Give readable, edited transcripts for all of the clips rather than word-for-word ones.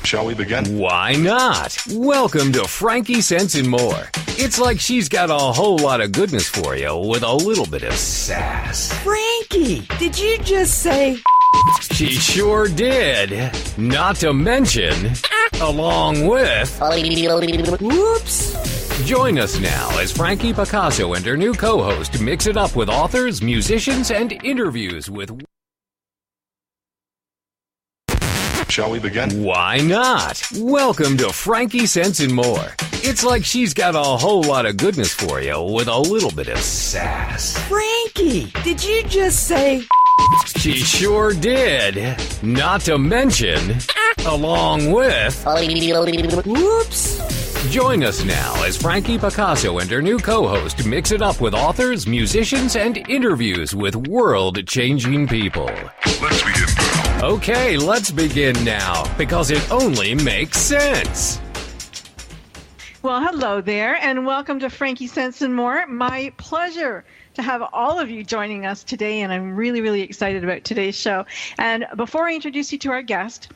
Shall we begin? Why not? Welcome to Frankie Sense and More. It's like she's got a whole lot of goodness for you with a little bit of sass. Frankie, did you just say... She sure did. Not to mention, along with... Whoops. Join us now as Frankie Picasso and her new co-host mix it up with authors, musicians, and interviews with... Shall we begin? Why not? Welcome to Frankie Sense and More. It's like she's got a whole lot of goodness for you with a little bit of sass. Frankie, did you just say... She sure did. Not to mention, along with... Whoops. Join us now as Frankie Picasso and her new co-host mix it up with authors, musicians, and interviews with world-changing people. Let's begin, pal. Okay, let's begin now, because it only makes sense. Well, hello there, and welcome to Frankie Sense and More. My pleasure to have all of you joining us today, and I'm really, really excited about today's show. And before I introduce you to our guest,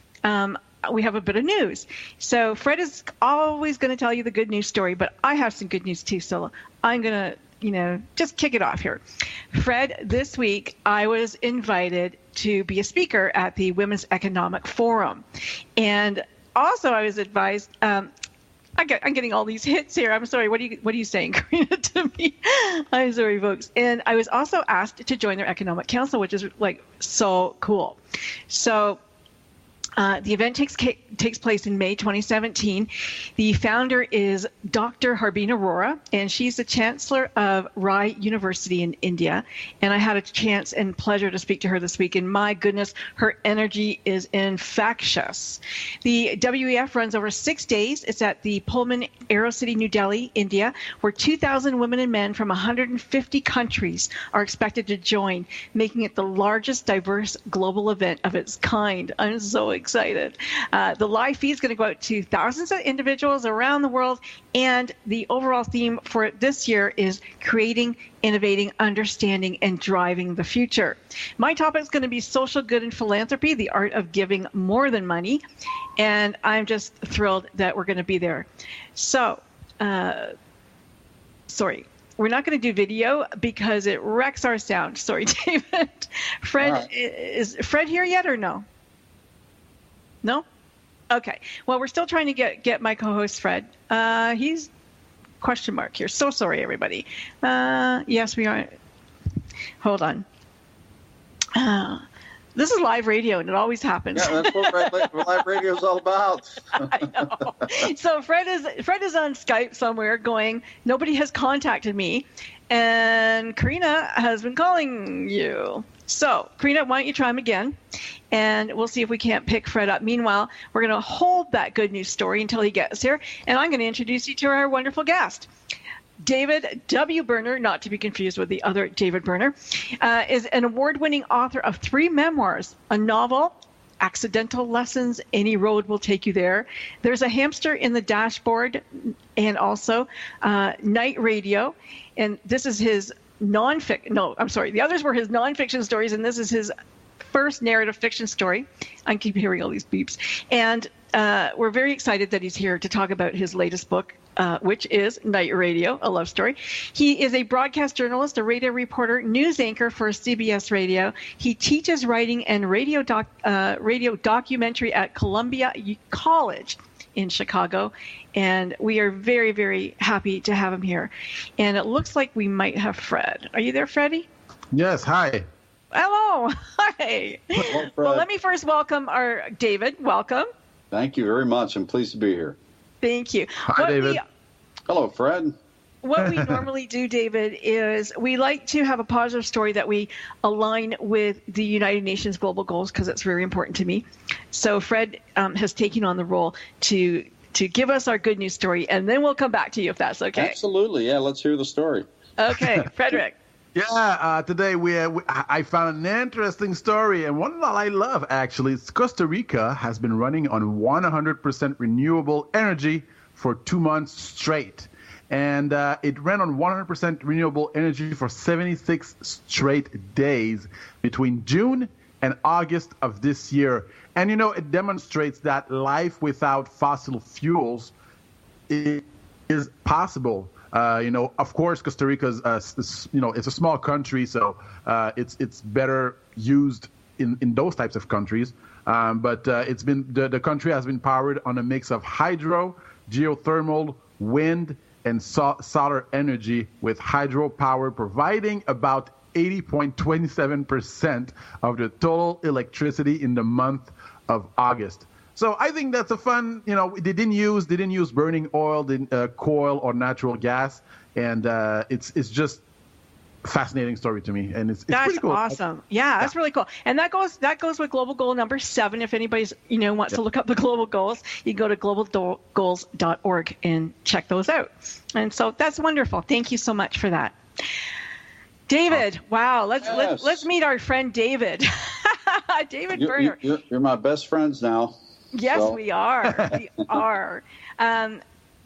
we have a bit of news. So Fred is always going to tell you the good news story, but I have some good news too, so I'm going to, just kick it off here. Fred, this week I was invited to be a speaker at the Women's Economic Forum. And also I was advised, I'm getting all these hits here. I'm sorry. What are you saying, Karina, to me? I'm sorry, folks. And I was also asked to join their Economic Council, which is so cool. So the event takes place in May 2017. The founder is Dr. Harbeen Arora, and she's the Chancellor of Rai University in India. And I had a chance and pleasure to speak to her this week, and my goodness, her energy is infectious. The WEF runs over 6 days. It's at the Pullman Aero City, New Delhi, India, where 2,000 women and men from 150 countries are expected to join, making it the largest diverse global event of its kind. I'm so excited. The live feed is going to go out to thousands of individuals around the world, and the overall theme for this year is creating, innovating, understanding, and driving the future. My topic is going to be social good and philanthropy, the art of giving more than money, and I'm just thrilled that we're going to be there. So, sorry. We're not going to do video because it wrecks our sound. Sorry, David. Fred, right. Is Fred here yet or no? No? Okay. Well, we're still trying to get my co-host, Fred. He's question mark here. So sorry, everybody. Yes, we are. Hold on. This is live radio, and it always happens. Yeah, that's what live radio is all about. I know. So Fred is on Skype somewhere going, nobody has contacted me, and Karina has been calling you. So, Karina, why don't you try him again, and we'll see if we can't pick Fred up. Meanwhile, we're going to hold that good news story until he gets here, and I'm going to introduce you to our wonderful guest. David W. Berner, not to be confused with the other David Berner, is an award-winning author of 3 memoirs, a novel, Accidental Lessons, Any Road Will Take You There. There's a hamster in the dashboard, and also Night Radio, and this is his the others were his nonfiction stories, and this is his first narrative fiction story. I keep hearing all these beeps. And we're very excited that he's here to talk about his latest book, which is Night Radio, a love story. He is a broadcast journalist, a radio reporter, news anchor for CBS Radio. He teaches writing and radio documentary at Columbia College in Chicago, and we are very, very happy to have him here. And it looks like we might have Fred. Are you there, Freddie? Yes, hi. Hello. Hi. Hello, well, let me first welcome our David. Welcome. Thank you very much. I'm pleased to be here. Thank you. Hi, David. Hello, Fred. What we normally do, David, is we like to have a positive story that we align with the United Nations global goals, because it's very important to me. So Fred has taken on the role to give us our good news story, and then we'll come back to you if that's okay. Absolutely. Yeah, let's hear the story. Okay, Frederick. Yeah, today I found an interesting story, and one that I love, actually. Costa Rica has been running on 100% renewable energy for 2 months straight. And it ran on 100% renewable energy for 76 straight days between June and August of this year. And, it demonstrates that life without fossil fuels is possible. Of course, Costa Rica's, it's a small country, so it's better used in those types of countries. But it's been the country has been powered on a mix of hydro, geothermal, wind, and solar energy, with hydropower providing about 80.27% of the total electricity in the month of August. So I think that's a fun, they didn't use burning oil, coal, or natural gas, and it's just a fascinating story to me, and it's that's pretty cool. Awesome. Yeah, that's really cool, and that goes with global goal number 7. If anybody's wants to look up the global goals, you can go to globalgoals.org and check those out. And so that's wonderful. Thank you so much for that. David, wow, let's meet our friend David. David Berner. You're my best friends now. Yes, so. We are. We are.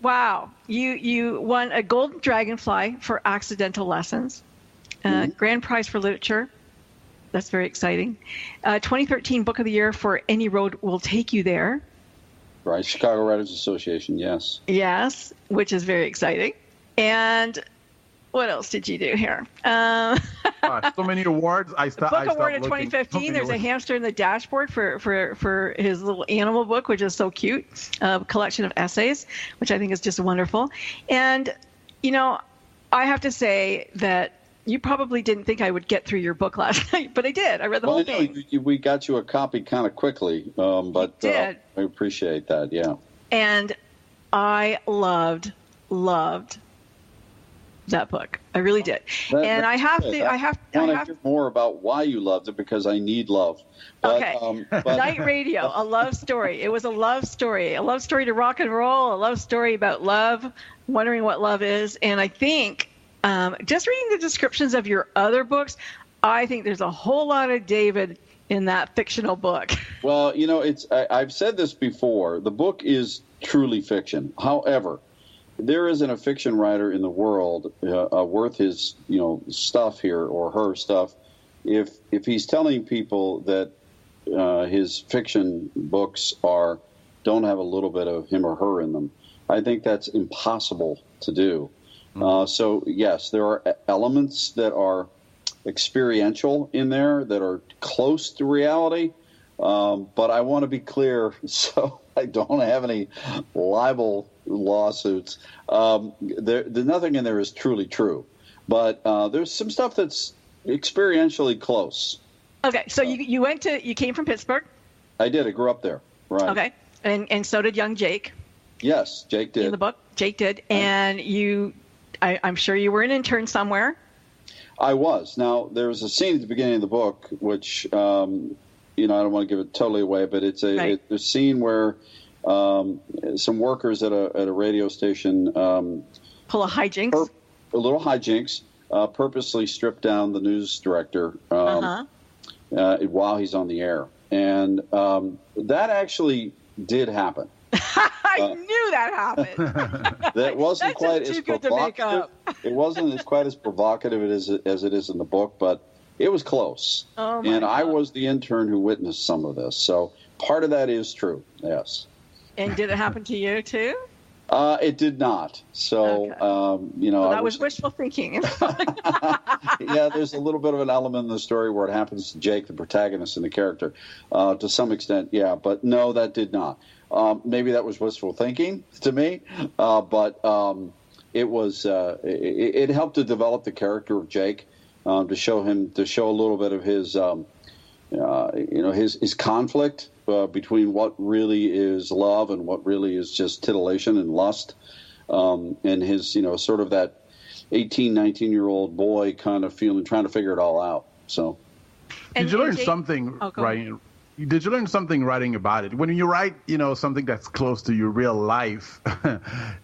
Wow, you won a Golden Dragonfly for Accidental Lessons, Grand Prize for Literature. That's very exciting. 2013 Book of the Year for Any Road Will Take You There. Right, Chicago Writers Association, yes. Yes, which is very exciting. And what else did you do here? So many awards. Book Award in 2015. There's a hamster in the dashboard for his little animal book, which is so cute. A collection of essays, which I think is just wonderful. And, I have to say that you probably didn't think I would get through your book last night, but I did. I read the whole thing. We got you a copy kind of quickly, but I appreciate that, yeah. And I loved that book. I really did. I want to hear more about why you loved it, because I need love. But, okay. Night Radio, a love story. It was a love story to rock and roll, a love story about love, wondering what love is. And I think just reading the descriptions of your other books, I think there's a whole lot of David in that fictional book. Well, I've said this before. The book is truly fiction. However, there isn't a fiction writer in the world worth his, stuff here, or her stuff, if he's telling people that his fiction books don't have a little bit of him or her in them. I think that's impossible to do. So yes, there are elements that are experiential in there that are close to reality, but I want to be clear, so I don't have any libel lawsuits. Nothing in there is truly true, but there's some stuff that's experientially close. Okay, so you came from Pittsburgh. I did. I grew up there. Right. Okay, and so did young Jake. Yes, Jake did. In the book, Jake did, and I'm sure you were an intern somewhere. I was. Now, there was a scene at the beginning of the book, which I don't want to give it totally away, but it's a scene where some workers at a radio station pull a hijinks. A little hijinks. Purposely strip down the news director while he's on the air, and that actually did happen. I knew that happened. That wasn't quite as provocative. It wasn't quite as provocative as it is in the book, but it was close. Oh my and God. I was the intern who witnessed some of this, so part of that is true. Yes. And did it happen to you too? It did not. So, okay. That was wishful thinking. Yeah, there's a little bit of an element in the story where it happens to Jake, the protagonist in the character, to some extent. Yeah, but no, that did not. Maybe that was wishful thinking to me, but it was. It helped to develop the character of Jake, to show a little bit of his, his conflict between what really is love and what really is just titillation and lust, and his, sort of that 18, 19-year-old boy kind of trying to figure it all out. So, did you learn something writing? Did you learn something writing about it? When you write, something that's close to your real life,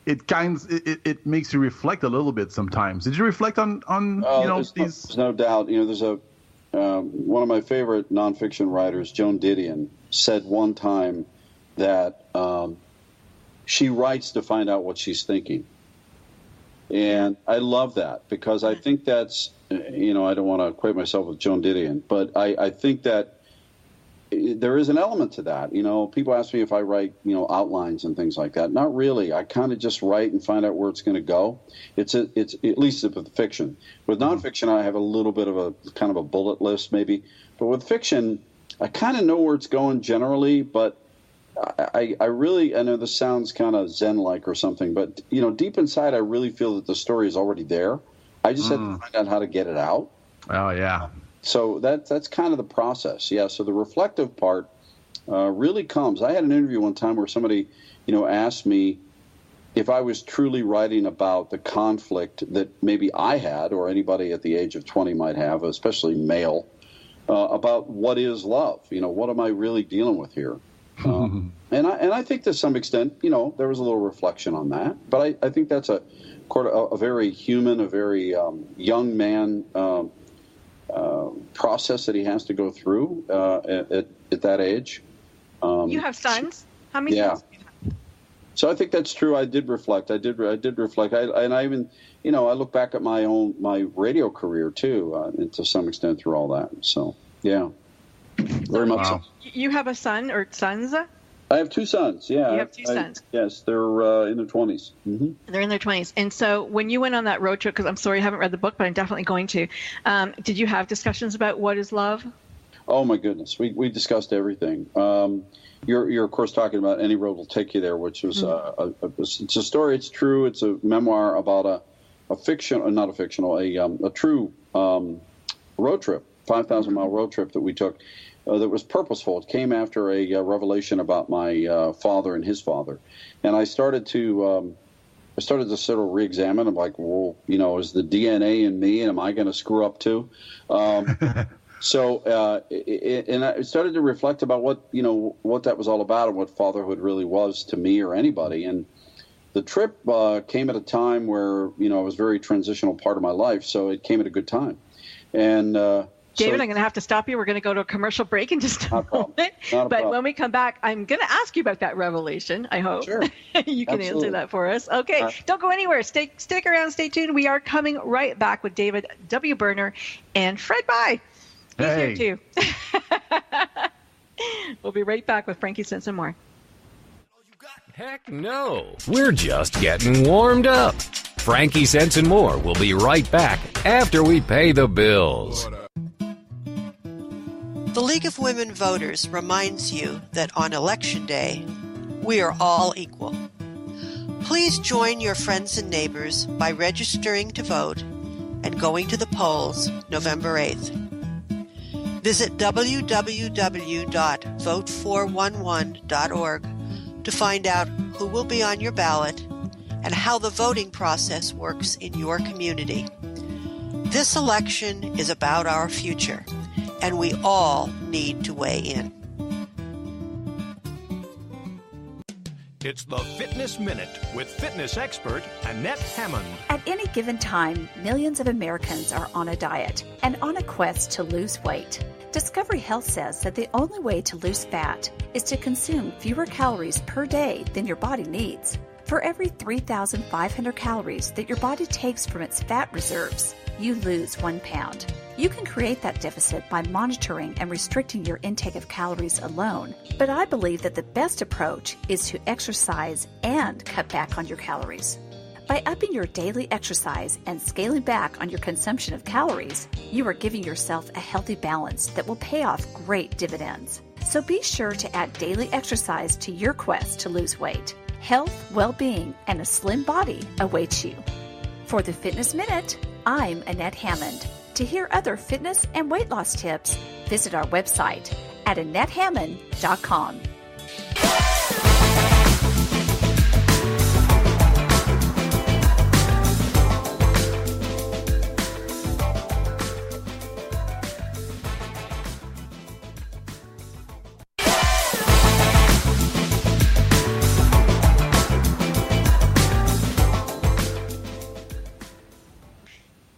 it makes you reflect a little bit sometimes. Did you reflect on these? There's no doubt. There's one of my favorite nonfiction writers, Joan Didion, said one time that she writes to find out what she's thinking. And I love that, because I think that's, I don't want to equate myself with Joan Didion, but I think that there is an element to that. People ask me if I write, outlines and things like that. Not really. I kind of just write and find out where it's going to go. It's at least with fiction. With nonfiction, I have a little bit of a kind of a bullet list maybe. But with fiction, I kind of know where it's going generally, but I know this sounds kind of Zen-like or something, but, deep inside, I really feel that the story is already there. I just have to find out how to get it out. Oh, yeah. So that's kind of the process. Yeah, so the reflective part really comes. I had an interview one time where somebody, asked me if I was truly writing about the conflict that maybe I had or anybody at the age of 20 might have, especially male, about what is love. What am I really dealing with here? And I think to some extent, there was a little reflection on that. But I think that's a very human, a very young man process that he has to go through at that age. You have sons? How many sons do you have? So I think that's true. I did reflect. I did reflect. I even, I look back at my radio career too, and to some extent through all that. So yeah, very much so. You have a son or sons? I have two sons. Yeah, you have two sons. Yes, they're in their 20s. Mm-hmm. They're in their 20s. And so when you went on that road trip, because I'm sorry I haven't read the book, but I'm definitely going to. Did you have discussions about what is love? Oh my goodness, we discussed everything. You're of course talking about Any Road Will Take You There, which was it's a story. It's true. It's a memoir about a true road trip, 5,000-mile road trip that we took. That was purposeful. It came after a revelation about my father and his father, and I started to sort of re-examine. I'm like, well, is the DNA in me, and am I going to screw up too? So I started to reflect about what that was all about and what fatherhood really was to me or anybody. And the trip came at a time where it was a very transitional part of my life, so it came at a good time. And David, I'm going to have to stop you. We're going to go to a commercial break in just a moment. But when we come back, I'm going to ask you about that revelation, I hope. Sure. You can answer that for us. Okay, don't go anywhere. Stick around, stay tuned. We are coming right back with David W. Berner and Fred By. He's here too. We'll be right back with Frankie Sense and more. Heck no. We're just getting warmed up. Frankie Sense and More will be right back after we pay the bills. The League of Women Voters reminds you that on Election Day, we are all equal. Please join your friends and neighbors by registering to vote and going to the polls November 8th. Visit www.vote411.org to find out who will be on your ballot and how the voting process works in your community. This election is about our future, and we all need to weigh in. It's the Fitness Minute with fitness expert Annette Hammond. At any given time, millions of Americans are on a diet and on a quest to lose weight. Discovery Health says that the only way to lose fat is to consume fewer calories per day than your body needs. For every 3,500 calories that your body takes from its fat reserves, you lose 1 pound. You can create that deficit by monitoring and restricting your intake of calories alone. But I believe that the best approach is to exercise and cut back on your calories. By upping your daily exercise and scaling back on your consumption of calories, you are giving yourself a healthy balance that will pay off great dividends. So be sure to add daily exercise to your quest to lose weight. Health, well-being, and a slim body awaits you. For the Fitness Minute, I'm Annette Hammond. To hear other fitness and weight loss tips, visit our website at AnnetteHammond.com.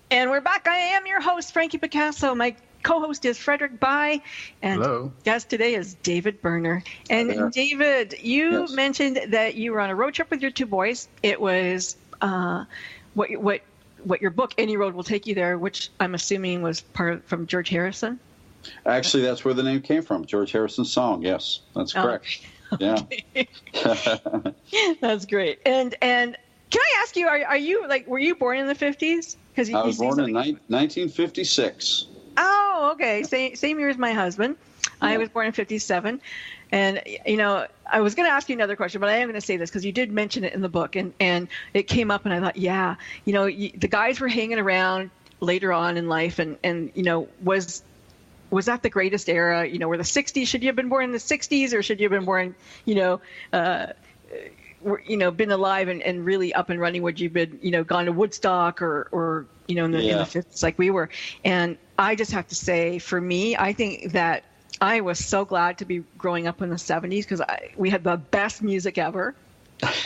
And we're back. I am your host, Frankie Picasso. My co-host is Frederick By, and hello. Guest today is David Berner. And David, you mentioned that you were on a road trip with your two boys. It was what your book, Any Road Will Take You There, which I'm assuming was from George Harrison. Actually, that's where the name came from. George Harrison's song. Yes, that's correct. Yeah. That's great. And can I ask you, are you were you born in the 50s? Because I was born in 1956. Oh, okay. Same year as my husband. Yeah. I was born in 57. And, I was going to ask you another question, but I am going to say this because you did mention it in the book, and it came up, and I thought, the guys were hanging around later on in life, and was that the greatest era? Were the 60s, should you have been born in the 60s, or should you have been born, been alive and really up and running? Would you have been, gone to Woodstock or in the 50s like we were? And I just have to say, for me, I think that I was so glad to be growing up in the 70s because we had the best music ever.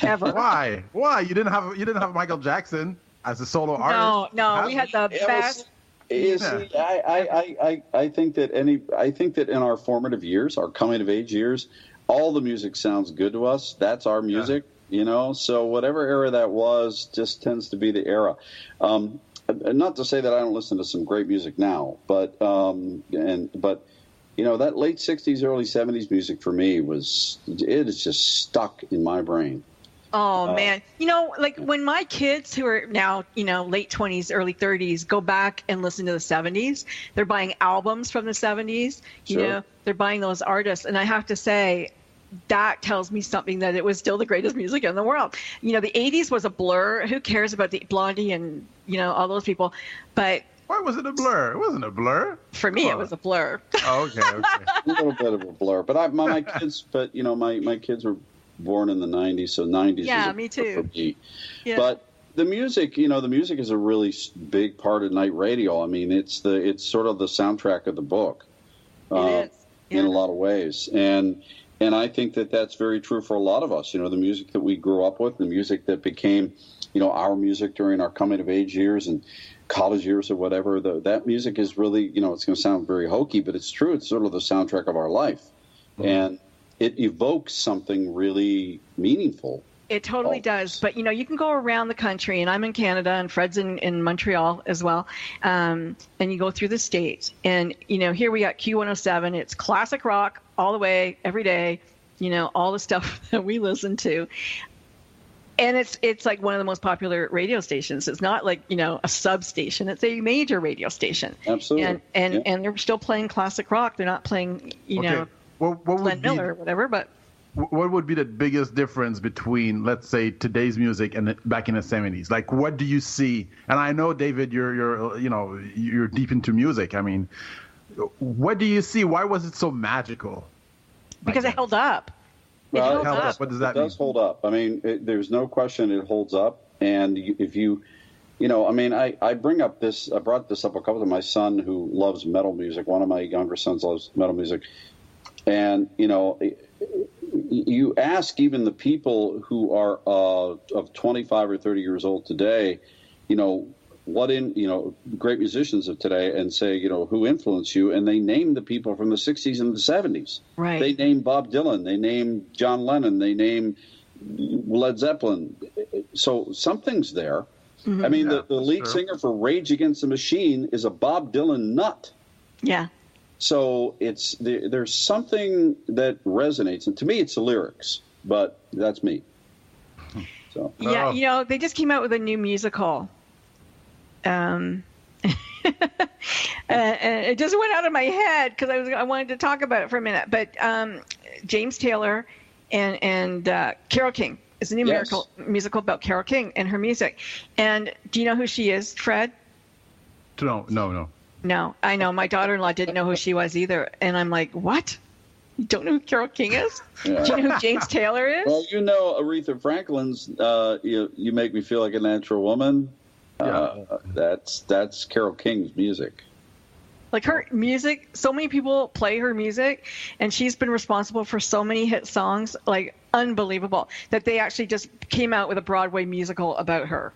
Why? You didn't have Michael Jackson as a solo artist? No, we had the best. I think that in our formative years, our coming of age years, all the music sounds good to us. That's our music, So whatever era that was just tends to be the era. Not to say that I don't listen to some great music now, but that late 60s, early 70s music for me is just stuck in my brain. Oh, man. When my kids who are now, late 20s, early 30s, go back and listen to the 70s, they're buying albums from the 70s. Sure. They're buying those artists. And I have to say, that tells me something that it was still the greatest music in the world. The 80s was a blur. Who cares about the Blondie and, all those people? But why was it a blur? It wasn't a blur. For me, it was a blur. Oh, okay. A little bit of a blur. But my kids, my kids were born in the 90s, so 90s. Yeah, me too. For me. Yeah. But the music, the music is a really big part of night radio. I mean, it's sort of the soundtrack of the book. It is. Yeah. In a lot of ways, and I think that that's very true for a lot of us. The music that we grew up with, the music that became, our music during our coming of age years and college years or whatever. That music is really, it's going to sound very hokey, but it's true. It's sort of the soundtrack of our life, and it evokes something really meaningful. It totally does. But, you can go around the country, and I'm in Canada, and Fred's in Montreal as well, and you go through the states. And, here we got Q107. It's classic rock all the way, every day, all the stuff that we listen to. And it's like one of the most popular radio stations. It's not like, a substation. It's a major radio station. Absolutely. And they're still playing classic rock. They're not playing, Glenn Miller or whatever, but what would be the biggest difference between, let's say, today's music and back in the 70s? Like, what do you see? And I know, David, you're deep into music. I mean, what do you see? Why was it so magical? Because it held up. Well, it held up. What does that mean? It does hold up. I mean, there's no question it holds up. And if I brought this up a couple of my son who loves metal music. One of my younger sons loves metal music. And, you ask even the people who are of 25 or 30 years old today, great musicians of today, and say, who influenced you? And they name the people from the 60s and the 70s. Right. They name Bob Dylan. They name John Lennon. They name Led Zeppelin. So something's there. Mm-hmm. I mean, the lead singer for Rage Against the Machine is a Bob Dylan nut. Yeah. So there's something that resonates, and to me, it's the lyrics. But that's me. So yeah, they just came out with a new musical. And it just went out of my head because I wanted to talk about it for a minute. But James Taylor and Carole King. It's a new musical about Carole King and her music. And do you know who she is, Fred? No. No, I know. My daughter-in-law didn't know who she was either. And I'm like, what? You don't know who Carole King is? Yeah. Do you know who James Taylor is? Well, Aretha Franklin's You Make Me Feel Like a Natural Woman. That's Carole King's music. Like her music, so many people play her music, and she's been responsible for so many hit songs, like unbelievable, that they actually just came out with a Broadway musical about her.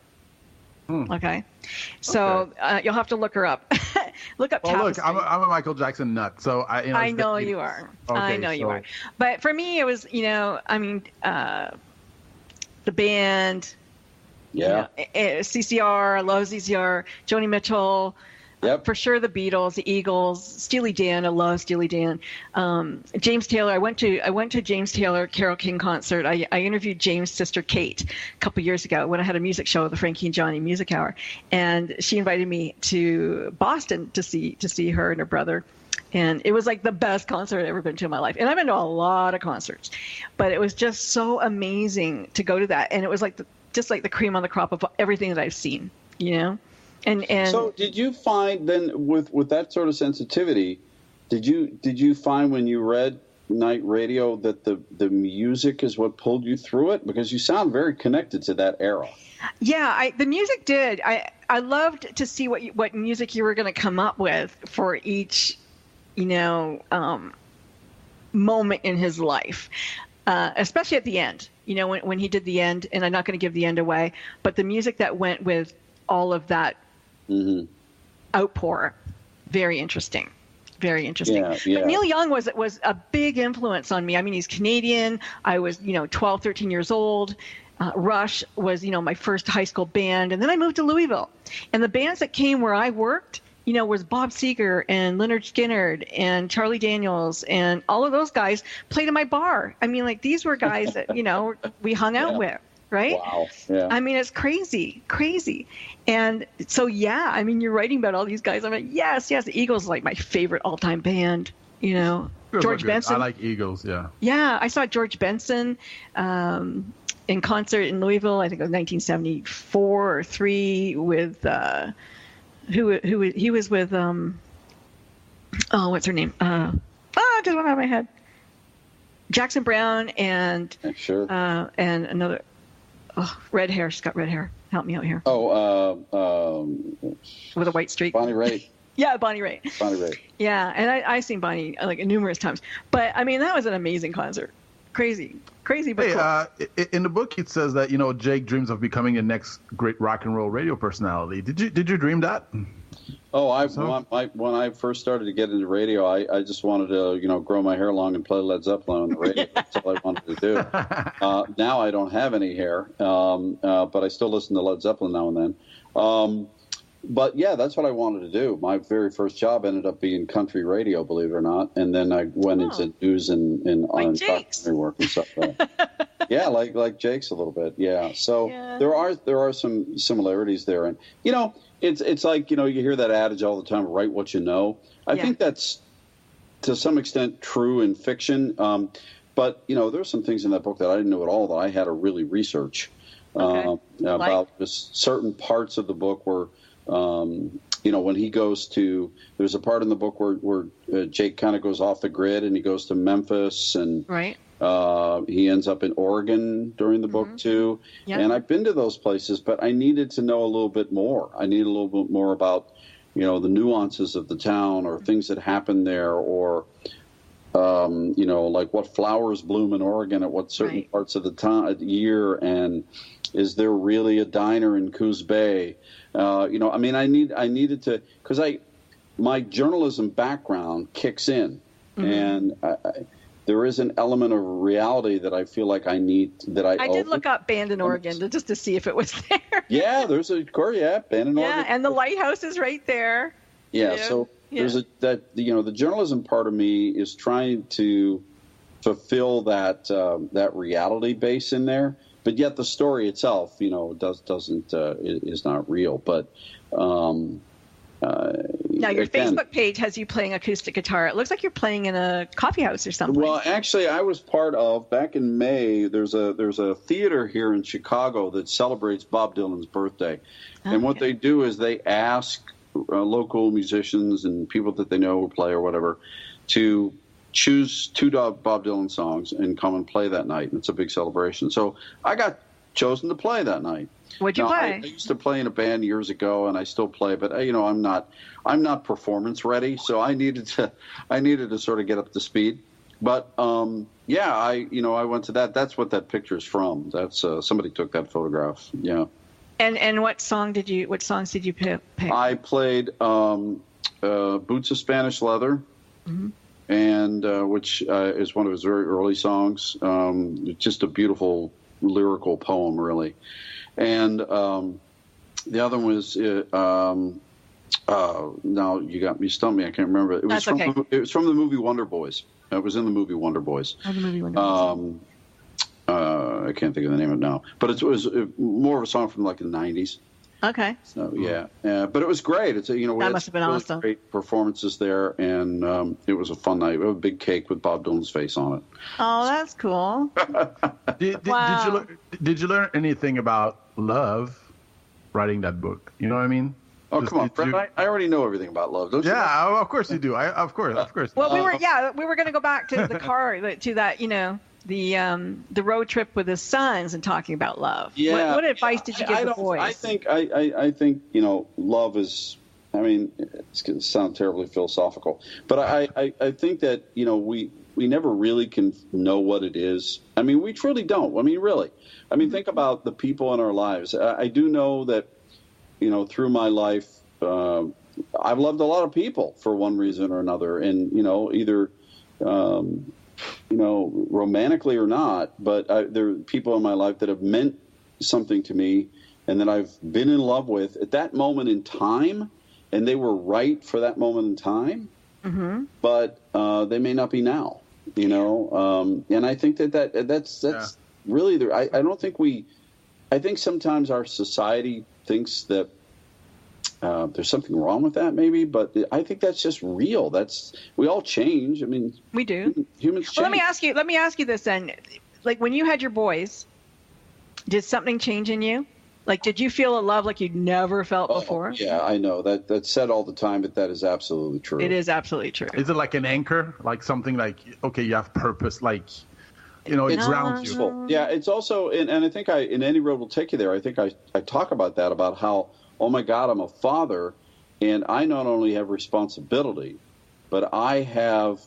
Okay, so you'll have to look her up. Look up. Well, look, I'm a Michael Jackson nut, so I know you are. Okay, I know you are. But for me, it was the band. Yeah. CCR, I love CCR. Joni Mitchell, For sure, the Beatles, the Eagles, Steely Dan. I love Steely Dan. James Taylor. I went to James Taylor Carole King concert. I interviewed James' sister Kate a couple years ago when I had a music show, the Frankie and Johnny Music Hour, and she invited me to Boston to see her and her brother. And it was like the best concert I've ever been to in my life. And I've been to a lot of concerts, but it was just so amazing to go to that. And it was like just like the cream on the crop of everything that I've seen, you know. And so did you find then with that sort of sensitivity, did you find when you read Night Radio that the music is what pulled you through it? Because you sound very connected to that era. Yeah, the music did. I loved to see what music you were going to come up with for each, you know, moment in his life, especially at the end. You know, when he did the end, and I'm not going to give the end away, but the music that went with all of that outpour, very interesting. Very interesting. Yeah. But Neil Young was a big influence on me. I mean, he's Canadian. I was, 12, 13 years old. Rush was, my first high school band. And then I moved to Louisville. And the bands that came where I worked, was Bob Seger and Lynyrd Skynyrd and Charlie Daniels. And all of those guys played in my bar. I mean, like, these were guys that, we hung out with. Right? Wow. Yeah. I mean, it's crazy. And so, yeah, I mean, you're writing about all these guys. I'm like, yes. The Eagles is like my favorite all-time band, George Benson. I like Eagles, yeah. Yeah, I saw George Benson in concert in Louisville, I think it was 1974 or 3 with, he was with, what's her name? It just went out of my head. Jackson Browne and, and another, red hair. She's got red hair. Help me out here. With a white streak. Bonnie Raitt. Yeah, Bonnie Raitt. Bonnie Raitt. Yeah, and I've seen Bonnie like numerous times. But I mean, that was an amazing concert. Crazy, but cool. In the book, it says that Jake dreams of becoming the next great rock and roll radio personality. Did you dream that? Oh, when I first started to get into radio, I just wanted to, grow my hair long and play Led Zeppelin on the radio. That's all I wanted to do. Now I don't have any hair, but I still listen to Led Zeppelin now and then. But yeah, that's what I wanted to do. My very first job ended up being country radio, believe it or not. And then I went into news and like documentary work and stuff. Yeah, like Jake's a little bit. Yeah. So there are some similarities there, and it's like you hear that adage all the time: write what you know. I think that's to some extent true in fiction, but there's some things in that book that I didn't know at all that I had to really research about just certain parts of the book where. When he goes to, there's a part in the book where Jake kind of goes off the grid and he goes to Memphis and he ends up in Oregon during the book too. Yep. And I've been to those places, but I needed to know a little bit more. I needed a little bit more about, the nuances of the town or things that happen there or, like what flowers bloom in Oregon at what certain parts of the year. And is there really a diner in Coos Bay? I needed to, because my journalism background kicks in, and there is an element of reality that I feel like I need. I did look up Band in Oregon just to see if it was there. Yeah, there's a Band in Oregon. Yeah, and the lighthouse is right there. Yeah, so there's the journalism part of me is trying to fulfill that reality base in there. But yet the story itself, is not real. But now your Facebook page has you playing acoustic guitar. It looks like you're playing in a coffee house or something. Well, actually, I was part of back in May. There's a theater here in Chicago that celebrates Bob Dylan's birthday, and what they do is they ask local musicians and people that they know who play or whatever to choose 2 Bob Dylan songs and come and play that night. And it's a big celebration. So I got chosen to play that night. What'd you play? I used to play in a band years ago, and I still play, but I'm not performance ready, so I needed to sort of get up to speed. But I went to that. That's what that picture is from. That's somebody took that photograph. Yeah. And what songs did you pick? I played Boots of Spanish Leather. Mm-hmm. And which is one of his very early songs. Just a beautiful lyrical poem, really. And the other one was Now you got me stumped me. I can't remember. It was It was from the movie Wonder Boys. It was in the movie Wonder Boys. Oh, the movie Wonder Boys. I can't think of the name of it now, but it was more of a song from like the 90s. Okay. So yeah, but it was great. It's we that must have been really awesome. Great performances there, and it was a fun night. We had a big cake with Bob Dylan's face on it. Oh, that's cool. Did you learn anything about love writing that book? You know what I mean? Oh, come on, Fred. I already know everything about love, don't you? Yeah, of course you do. Of course. Well, we were going to go back to the car, to that, the road trip with his sons and talking about love. Yeah. What advice did you give the boys? I think love is. I mean, it's going to sound terribly philosophical, but I think that we never really can know what it is. I mean, we truly don't. I mean, really. I mean, think about the people in our lives. I do know that. Through my life, I've loved a lot of people for one reason or another, and either romantically or not. But there are people in my life that have meant something to me, and that I've been in love with at that moment in time, and they were right for that moment in time. Mm-hmm. But they may not be now. And I think that's really there. I don't think I think sometimes our society thinks that there's something wrong with that, maybe, but I think that's just real. We all change. I mean, we do. Humans change. Well, let me ask you this then. Like when you had your boys, did something change in you? Like, did you feel a love like you'd never felt before? Yeah, I know that's said all the time, but that is absolutely true. It is absolutely true. Is it like an anchor, like something like, okay, you have purpose, like? It grounds you. Yeah, it's also, and I think in Any Road Will Take You There, I think I talk about that, about how, oh my God, I'm a father, and I not only have responsibility, but I have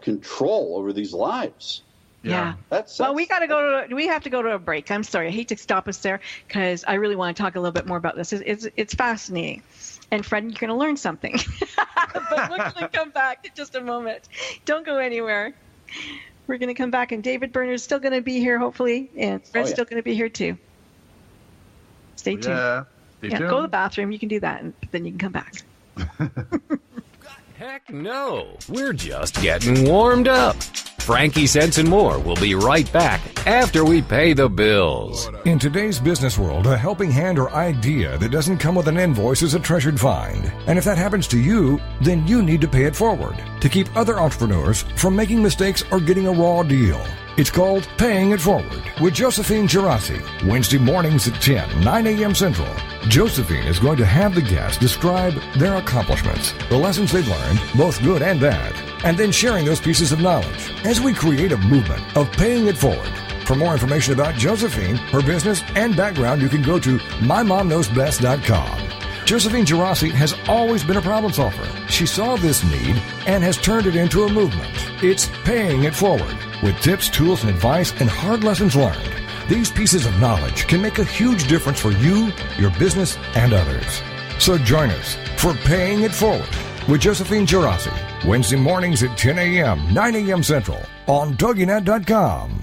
control over these lives. Yeah. That's well, we have to go to a break. I'm sorry. I hate to stop us there because I really want to talk a little bit more about this. It's fascinating. And Fred, you're going to learn something. But we're going to come back in just a moment. Don't go anywhere. We're going to come back, and David Berner is still going to be here, hopefully, and Fred's still going to be here, too. Stay tuned. Yeah, stay tuned. Go to the bathroom. You can do that, and then you can come back. Heck no. We're just getting warmed up. Frankie Sense and More will be right back after we pay the bills. In today's business world, a helping hand or idea that doesn't come with an invoice is a treasured find. And if that happens to you, then you need to pay it forward to keep other entrepreneurs from making mistakes or getting a raw deal. It's called Paying It Forward with Josephine Gerasi, Wednesday mornings at 9 a.m. Central. Josephine is going to have the guests describe their accomplishments, the lessons they've learned, both good and bad, and then sharing those pieces of knowledge as we create a movement of paying it forward. For more information about Josephine, her business, and background, you can go to mymomknowsbest.com. Josephine Gerasi has always been a problem solver. She saw this need and has turned it into a movement. It's Paying It Forward with tips, tools, and advice and hard lessons learned. These pieces of knowledge can make a huge difference for you, your business, and others. So join us for Paying It Forward with Josephine Gerasi, Wednesday mornings at 10 a.m., 9 a.m. Central on TogiNet.com.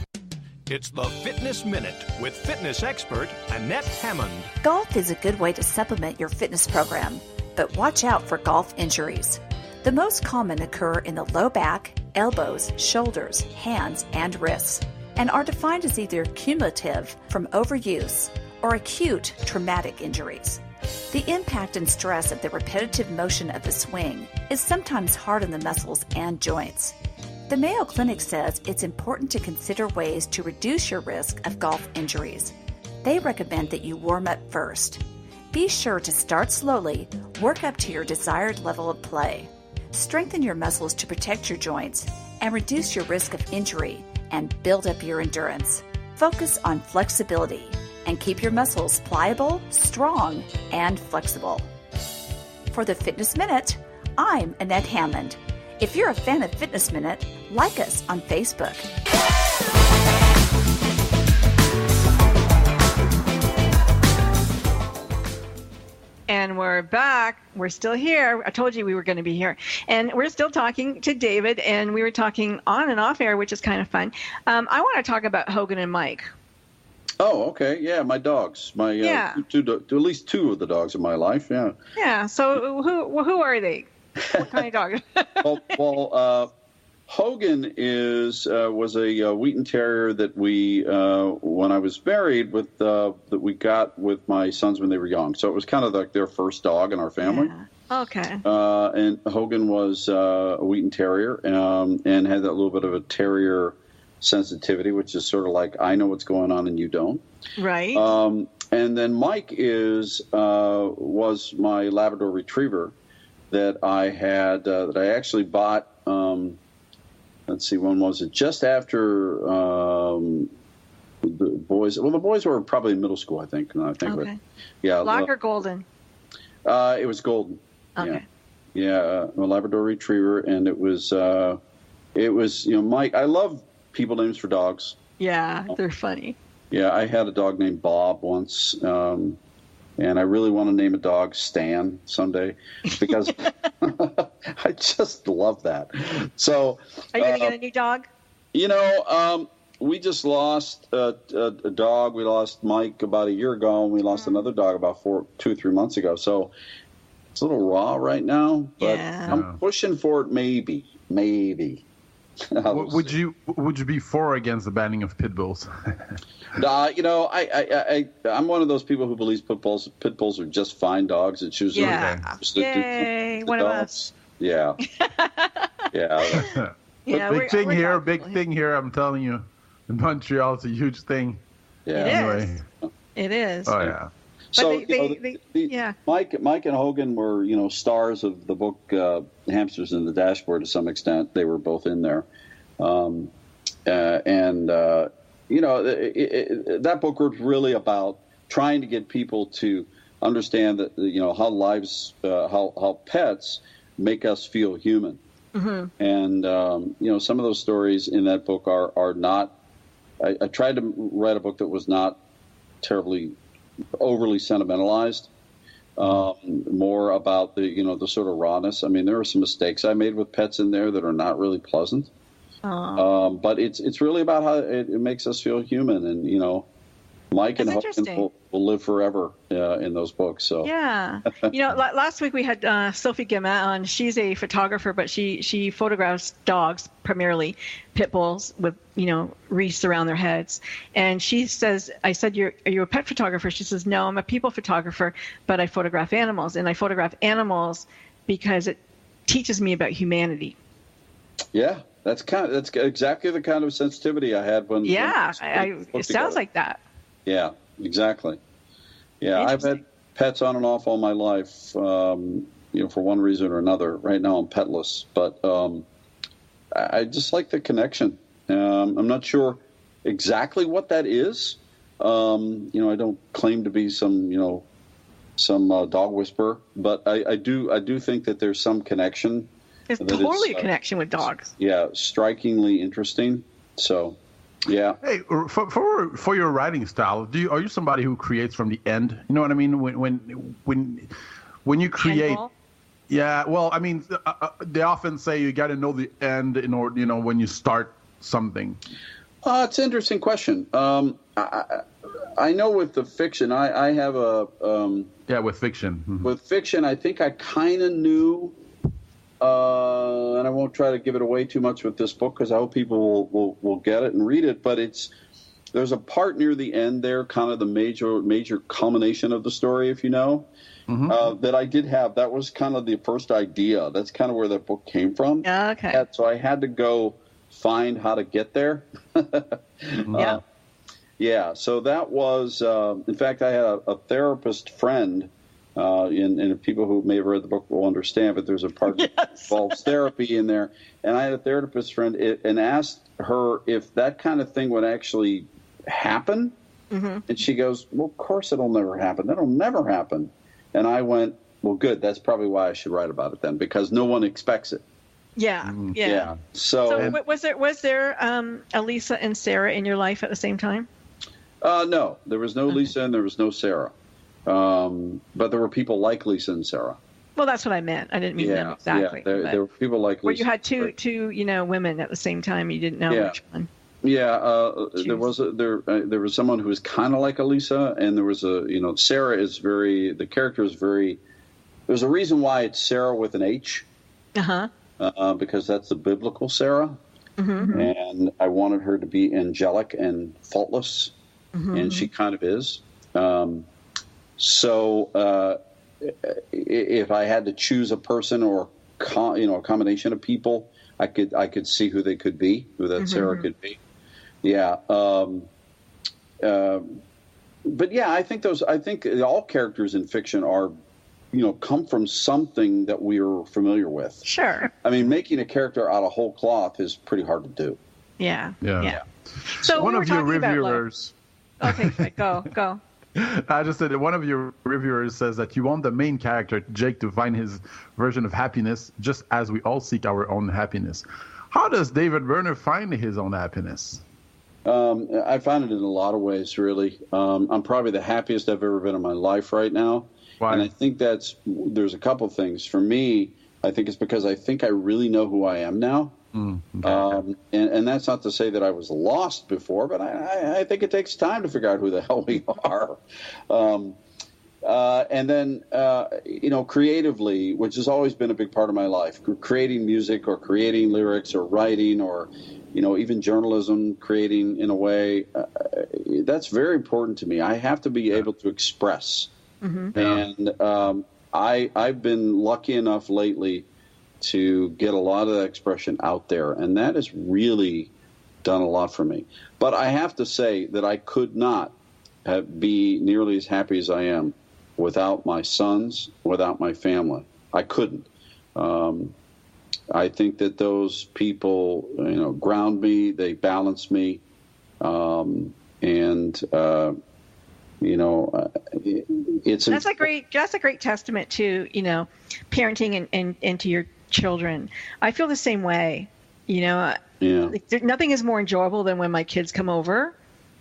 It's the Fitness Minute with fitness expert Annette Hammond. Golf is a good way to supplement your fitness program, but watch out for golf injuries. The most common occur in the low back, elbows, shoulders, hands, and wrists, and are defined as either cumulative from overuse or acute traumatic injuries. The impact and stress of the repetitive motion of the swing is sometimes hard on the muscles and joints. The Mayo Clinic says it's important to consider ways to reduce your risk of golf injuries. They recommend that you warm up first. Be sure to start slowly, work up to your desired level of play. Strengthen your muscles to protect your joints and reduce your risk of injury and build up your endurance. Focus on flexibility and keep your muscles pliable, strong, and flexible. For the Fitness Minute, I'm Annette Hammond. If you're a fan of Fitness Minute, like us on Facebook. And we're back. We're still here. I told you we were going to be here. And we're still talking to David, and we were talking on and off air, which is kind of fun. I want to talk about Hogan and Mike. Oh, okay. Yeah, my dogs. My at least two of the dogs in my life. Yeah. Yeah. So who are they? What kind of dog? well, Hogan was a Wheaton Terrier that we when I was married with that we got with my sons when they were young. So it was kind of like their first dog in our family. Yeah. Okay. And Hogan was a Wheaton Terrier and had that little bit of a terrier sensitivity, which is sort of like I know what's going on and you don't. Right. And then Mike was my Labrador Retriever that I had that I actually bought. Let's see, when was it? Just after the boys. Well, the boys were probably in middle school, I think. Now I think of it. Yeah. Black or golden? It was golden. Okay. Yeah, a Labrador Retriever, and it was Mike. I love people names for dogs. Yeah, they're funny. Yeah, I had a dog named Bob once, and I really want to name a dog Stan someday because I just love that. So, are you going to get a new dog? We just lost a dog. We lost Mike about a year ago, and we lost another dog about 2 or 3 months ago. So it's a little raw right now, but I'm pushing for it. Maybe. Would you be for or against the banning of pit bulls? I'm one of those people who believes pit bulls are just fine dogs that choose. Yay, one of us. Yeah. Yeah. Big thing here. I'm telling you, in Montreal, it's a huge thing. Yeah. It is. Oh yeah. So Mike and Hogan were stars of the book Hamsters in the Dashboard to some extent. They were both in there, that book was really about trying to get people to understand that how pets make us feel human. Mm-hmm. And some of those stories in that book are not. I tried to write a book that was not terribly overly sentimentalized, more about the sort of rawness. I mean, there are some mistakes I made with pets in there that are not really pleasant. But it's really about how it makes us feel human, and Mike and Hogan will live forever in those books. So yeah, last week we had Sophie Guillemette on. She's a photographer, but she photographs dogs, primarily pit bulls with wreaths around their heads. And she says, I said, are you a pet photographer? She says, no, I'm a people photographer, but I photograph animals, and I photograph animals because it teaches me about humanity. Yeah. That's exactly the kind of sensitivity I had when. Yeah, it sounds like that. Yeah, exactly. Yeah, I've had pets on and off all my life, for one reason or another. Right now I'm petless, but I just like the connection. I'm not sure exactly what that is. I don't claim to be some dog whisperer, but I do think that there's some connection. It's totally a connection with dogs. Yeah, strikingly interesting. So, yeah. Hey, for your writing style, are you somebody who creates from the end? You know what I mean? When you create. Handball? Yeah. Well, I mean, they often say you got to know the end in order. When you start something. It's an interesting question. I know with the fiction, I have a. With fiction. Mm-hmm. With fiction, I think I kind of knew. And I won't try to give it away too much with this book because I hope people will get it and read it. But there's a part near the end there, kind of the major culmination of the story, if you know, that I did have. That was kind of the first idea. That's kind of where that book came from. Okay. So I had to go find how to get there. Yeah. Yeah. So that was, in fact, I had a therapist friend. And people who may have read the book will understand, but there's a part that involves therapy in there. And I had a therapist friend and asked her if that kind of thing would actually happen. Mm-hmm. And she goes, well, of course it'll never happen. That'll never happen. And I went, well, good. That's probably why I should write about it then, because no one expects it. Yeah. So was there a Lisa and Sarah in your life at the same time? No, there was no Lisa and there was no Sarah. But there were people like Lisa and Sarah. Well, that's what I meant. I didn't mean them exactly. Yeah, there were people like Lisa. Where you had two women at the same time. You didn't know which one. There was someone who was kind of like Elisa, and there was Sarah is the character is very. There's a reason why it's Sarah with an H. Because that's the biblical Sarah. And I wanted her to be angelic and faultless, and she kind of is. So if I had to choose a person or a combination of people, I could see who they could be, who that Sarah could be. Yeah. But yeah, I think all characters in fiction are, come from something that we are familiar with. Sure. I mean, making a character out of whole cloth is pretty hard to do. Yeah. So one of your reviewers. Okay, go. I just said that one of your reviewers says that you want the main character, Jake, to find his version of happiness, just as we all seek our own happiness. How does David Berner find his own happiness? I find it in a lot of ways, really. I'm probably the happiest I've ever been in my life right now. Why? And I think there's a couple things. For me, I think it's because I think I really know who I am now. Okay. And that's not to say that I was lost before, but I think it takes time to figure out who the hell we are. And then, creatively, which has always been a big part of my life, creating music or creating lyrics or writing or, even journalism, creating in a way, that's very important to me. I have to be able to express. And I've been lucky enough lately to get a lot of that expression out there, and that has really done a lot for me. But I have to say that I could not be nearly as happy as I am without my sons, without my family. I couldn't. I think that those people, ground me, they balance me, That's a great testament to parenting and to your children. I feel the same way. Nothing is more enjoyable than when my kids come over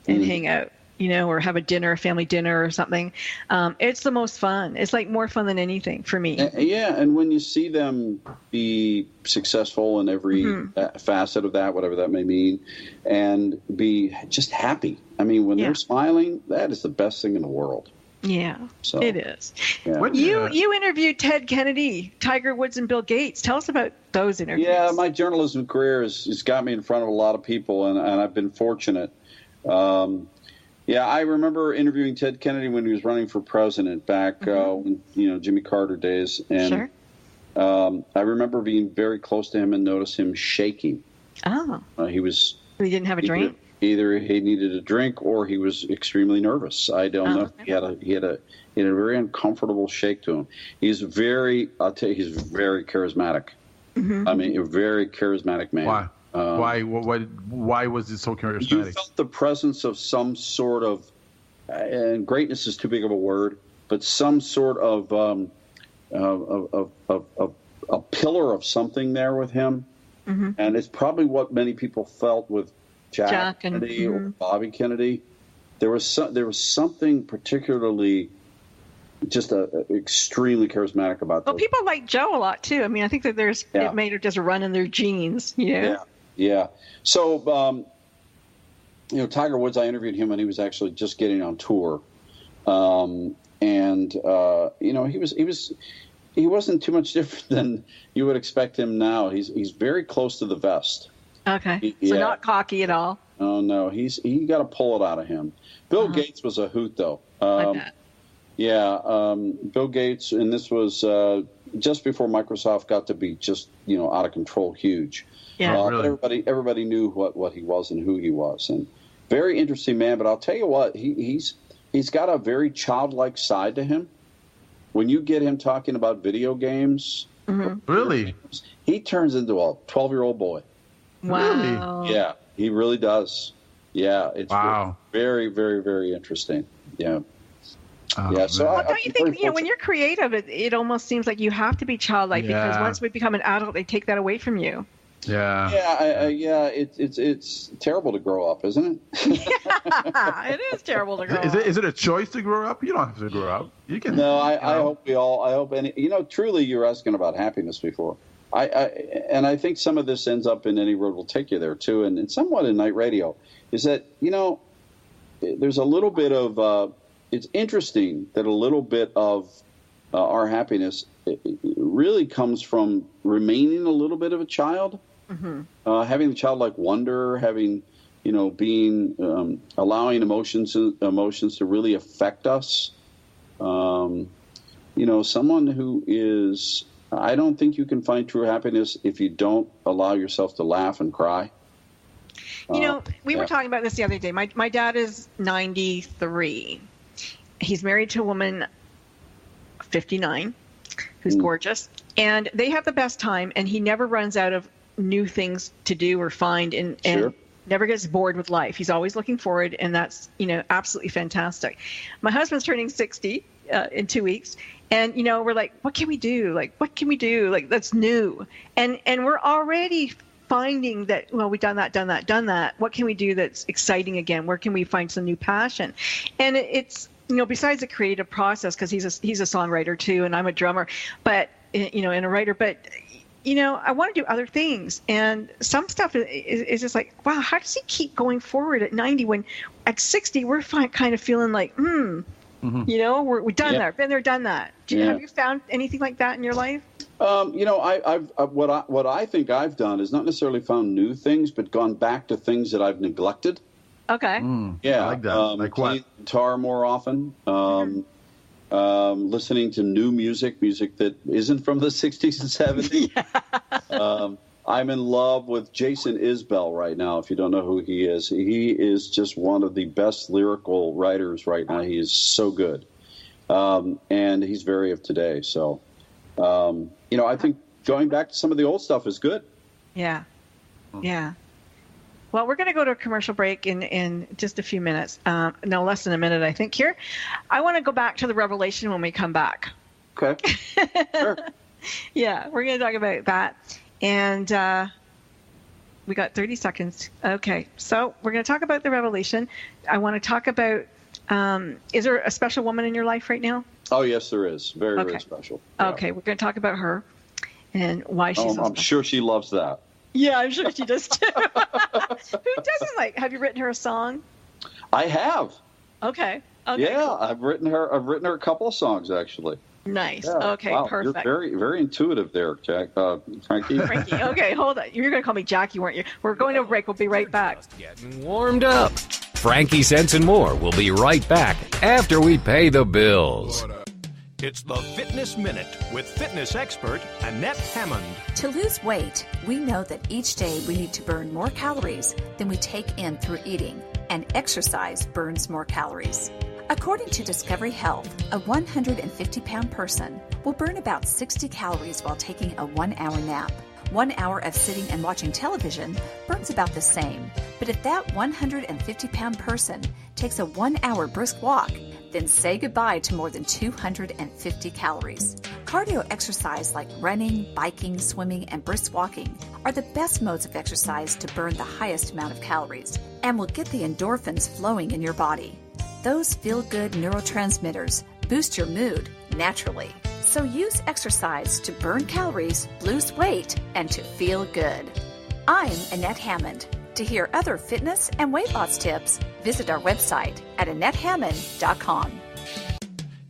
and hang out, or have a family dinner or something. It's the most fun. It's like more fun than anything for me. And when you see them be successful in every facet of that, whatever that may mean, and be just happy. I mean, when they're smiling, that is the best thing in the world. Yeah, so, it is. Yeah. You interviewed Ted Kennedy, Tiger Woods, and Bill Gates. Tell us about those interviews. Yeah, my journalism career has got me in front of a lot of people, and I've been fortunate. I remember interviewing Ted Kennedy when he was running for president back when Jimmy Carter days, and I remember being very close to him and noticed him shaking. Oh, he didn't have a drink. Either he needed a drink or he was extremely nervous. I don't know. He had a very uncomfortable shake to him. He's very charismatic. I mean, a very charismatic man. Why? Why was he so charismatic? You felt the presence of some sort of, and greatness is too big of a word, but some sort of a pillar of something there with him, and it's probably what many people felt with Jack Kennedy or Bobby Kennedy. There was something particularly just extremely charismatic about. Well, people like Joe a lot too. I mean, I think that it may have just run in their genes. Yeah. So, Tiger Woods, I interviewed him when he was actually just getting on tour, he wasn't too much different than you would expect him now. He's very close to the vest. Okay, so not cocky at all. Oh no, he got to pull it out of him. Bill Gates was a hoot though. I bet. Bill Gates, and this was just before Microsoft got to be just out of control, huge. Yeah, really? Everybody knew what he was and who he was, and very interesting man. But I'll tell you what, he's got a very childlike side to him. When you get him talking about video games, really, he turns into a 12-year-old boy. Wow. Really? Yeah, he really does. Yeah, it's very, very, very interesting. Yeah. So don't you think when you're creative, it almost seems like you have to be childlike because once we become an adult, they take that away from you. Yeah. It's terrible to grow up, isn't it? Yeah, it is terrible to grow up. Is it a choice to grow up? You don't have to grow up. You can. No, I hope we all. I hope truly, you were asking about happiness before. I think some of this ends up in Any Road Will Take You There too, and somewhat in night radio, is that, there's a little bit of, it's interesting that a little bit of our happiness it really comes from remaining a little bit of a child, having the childlike wonder, having, being, allowing emotions to really affect us. Someone who is, I don't think you can find true happiness if you don't allow yourself to laugh and cry. We were talking about this the other day. My dad is 93. He's married to a woman, 59, who's gorgeous. And they have the best time, and he never runs out of new things to do or find, and never gets bored with life. He's always looking forward, and that's, absolutely fantastic. My husband's turning 60 in 2 weeks. And, we're like, what can we do? What can we do? That's new. And we're already finding that, well, we've done that. What can we do that's exciting again? Where can we find some new passion? And it's, besides the creative process, because he's a songwriter too, and I'm a drummer, but, and a writer, but, I want to do other things. And some stuff is just like, wow, how does he keep going forward at 90 when at 60 we're kind of feeling like, we've done that, been there, done that. Have you found anything like that in your life? What I think I've done is not necessarily found new things, but gone back to things that I've neglected. Okay. I like that. Like what? Playing guitar more often. Listening to new music that isn't from the 60s and 70s. I'm in love with Jason Isbell right now. If you don't know who he is just one of the best lyrical writers right now. He is so good. And he's very of today. So, I think going back to some of the old stuff is good. Yeah. Yeah. Well, we're going to go to a commercial break in just a few minutes. No, less than a minute, I think, here. I want to go back to the Revelation when we come back. Okay. Sure. Yeah, we're going to talk about that. And we got 30 seconds. Okay, so we're going to talk about the Revelation. I want to talk about, is there a special woman in your life right now? Oh, yes, there is. Very, very special. Yeah. Okay, we're going to talk about her and why she's so special. I'm sure she loves that. Yeah, I'm sure she does too. Who doesn't have you written her a song? I have. Okay. Yeah, cool. I've written her a couple of songs actually. Nice. Yeah. Okay, wow, perfect. You're very, very intuitive there, Frankie. Frankie. Okay, hold on. You're going to call me Jackie, weren't you? We're going to a break. We'll be right back. Just getting warmed up. Frankie Sense and More will be right back after we pay the bills. It's the Fitness Minute with fitness expert Annette Hammond. To lose weight, we know that each day we need to burn more calories than we take in through eating, and exercise burns more calories. According to Discovery Health, a 150-pound person will burn about 60 calories while taking a 1-hour nap. 1 hour of sitting and watching television burns about the same. But if that 150-pound person takes a 1-hour brisk walk, then say goodbye to more than 250 calories. Cardio exercise like running, biking, swimming, and brisk walking are the best modes of exercise to burn the highest amount of calories and will get the endorphins flowing in your body. Those feel-good neurotransmitters boost your mood naturally. So use exercise to burn calories, lose weight, and to feel good. I'm Annette Hammond. To hear other fitness and weight loss tips, visit our website at AnnetteHammond.com.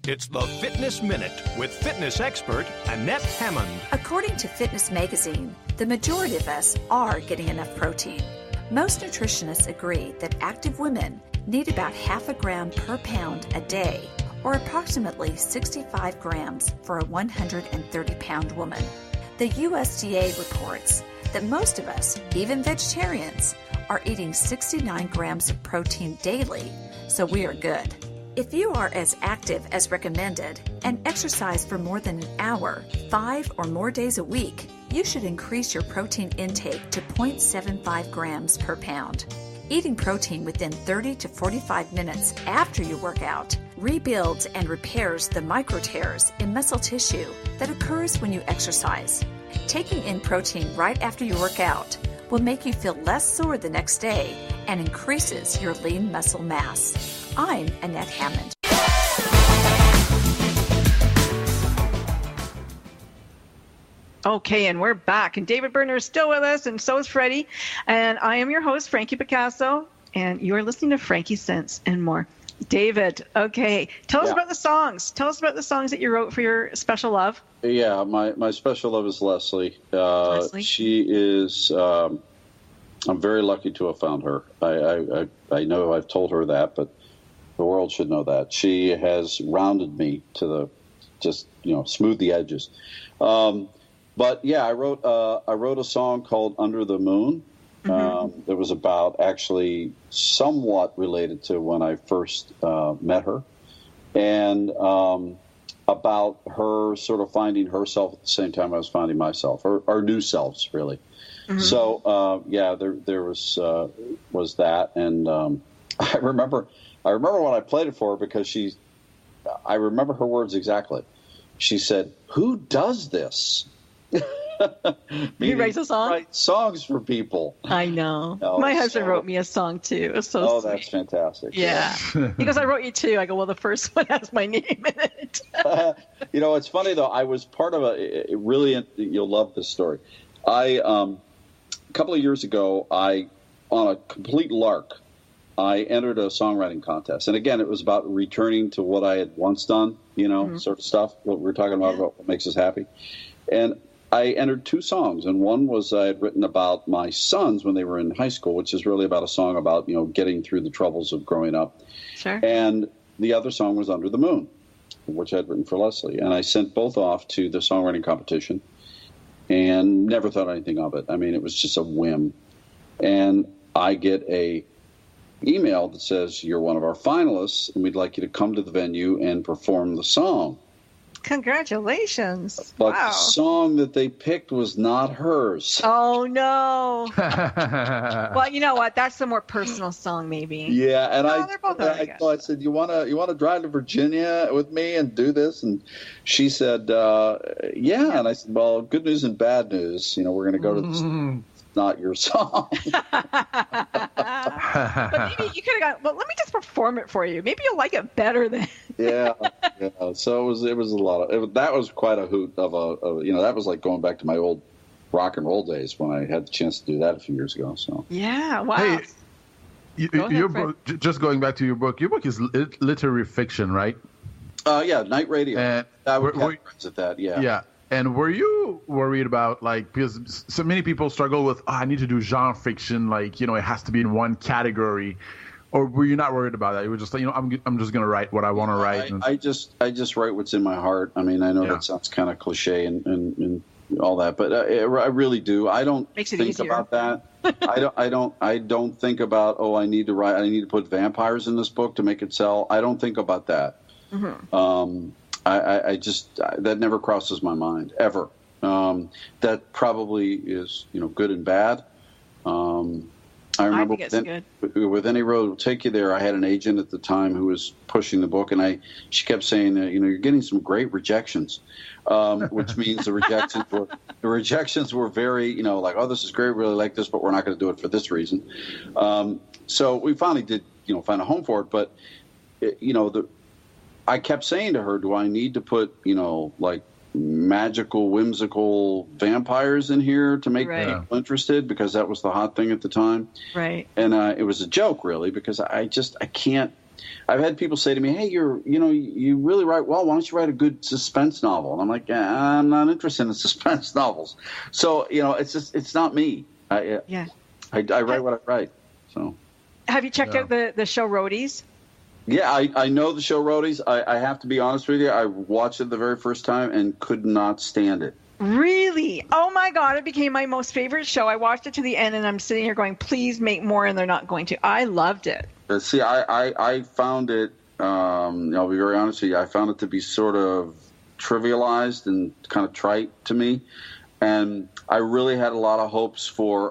It's the Fitness Minute with fitness expert Annette Hammond. According to Fitness Magazine, the majority of us are getting enough protein. Most nutritionists agree that active women need about 0.5 gram per pound a day, or approximately 65 grams for a 130-pound woman. The USDA reports that most of us, even vegetarians, are eating 69 grams of protein daily, so we are good. If you are as active as recommended and exercise for more than an hour, 5 or more days a week, you should increase your protein intake to 0.75 grams per pound. Eating protein within 30 to 45 minutes after you work out rebuilds and repairs the micro tears in muscle tissue that occurs when you exercise. Taking in protein right after you work out will make you feel less sore the next day and increases your lean muscle mass. I'm Annette Hammond. Okay, and we're back. And David Berner is still with us, and so is Freddie. And I am your host, Frankie Picasso, and you are listening to Frankie Sense and More. David, okay, tell us about the songs. Tell us about the songs that you wrote for your special love. Yeah, my special love is Leslie. Leslie. She is, I'm very lucky to have found her. I know I've told her that, but the world should know that. She has rounded me to the, just, smooth the edges. But yeah, I wrote a song called Under the Moon. That was about, actually somewhat related to when I first met her, and about her sort of finding herself at the same time I was finding myself, or our new selves, really. So there was that, and I remember when I played it for her, because I remember her words exactly. She said, "Who does this?" You write a song? Write songs for people. I know. My husband wrote me a song too. It was so sweet. That's fantastic. Yeah. He goes, "I wrote you two." I go, "Well, the first one has my name in it." It's funny though. I was part of you'll love this story. A couple of years ago, on a complete lark, I entered a songwriting contest. And again, it was about returning to what I had once done, sort of stuff, what we were talking about what makes us happy. And I entered 2 songs, and one was I had written about my sons when they were in high school, which is really about a song about, getting through the troubles of growing up. Sure. And the other song was Under the Moon, which I'd written for Leslie. And I sent both off to the songwriting competition and never thought anything of it. I mean, it was just a whim. And I get a email that says, "You're one of our finalists, and we'd like you to come to the venue and perform the song." Congratulations. But the song that they picked was not hers. Oh, no. Well, you know what? That's the more personal song, maybe. Yeah, and they're both I said, you want to drive to Virginia with me and do this? And she said, yeah. And I said, well, good news and bad news. We're going to go to this. Not your song. But maybe you could have gone, well, let me just perform it for you. Maybe you'll like it better than. Yeah. So it was a lot of, that was quite a hoot of that was like going back to my old rock and roll days when I had the chance to do that a few years ago. So. Yeah. Wow. Hey, your book, just going back to your book is literary fiction, right? Yeah, Night Radio. And I would categorize it that, yeah. Yeah. And were you worried about, because so many people struggle with, I need to do genre fiction, it has to be in one category, or were you not worried about that? You were just like, I'm just going to write what I want to write. I just write what's in my heart. I mean, I know that sounds kind of cliche and all that, but I really do. I don't think about that. I don't think about, I need to put vampires in this book to make it sell. I don't think about that. Mm-hmm. I just that never crosses my mind ever. That probably is good and bad. I remember with Any Road Will Take You There, I had an agent at the time who was pushing the book, and she kept saying you're getting some great rejections, which means the rejections were very this is great, really like this, but we're not going to do it for this reason. So we finally did find a home for it, but I kept saying to her, do I need to put, magical, whimsical vampires in here to make people interested? Because that was the hot thing at the time. Right. And it was a joke, really, because I can't. I've had people say to me, hey, you really write well. Why don't you write a good suspense novel? And I'm like, I'm not interested in suspense novels. So, it's not me. I write what I write. So. Have you checked out the show Roadies? Yeah, I know the show Roadies. I have to be honest with you. I watched it the very first time and could not stand it. Really? Oh, my God. It became my most favorite show. I watched it to the end, and I'm sitting here going, please make more, and they're not going to. I loved it. See, I found it, I'll be very honest with you, I found it to be sort of trivialized and kind of trite to me. And I really had a lot of hopes for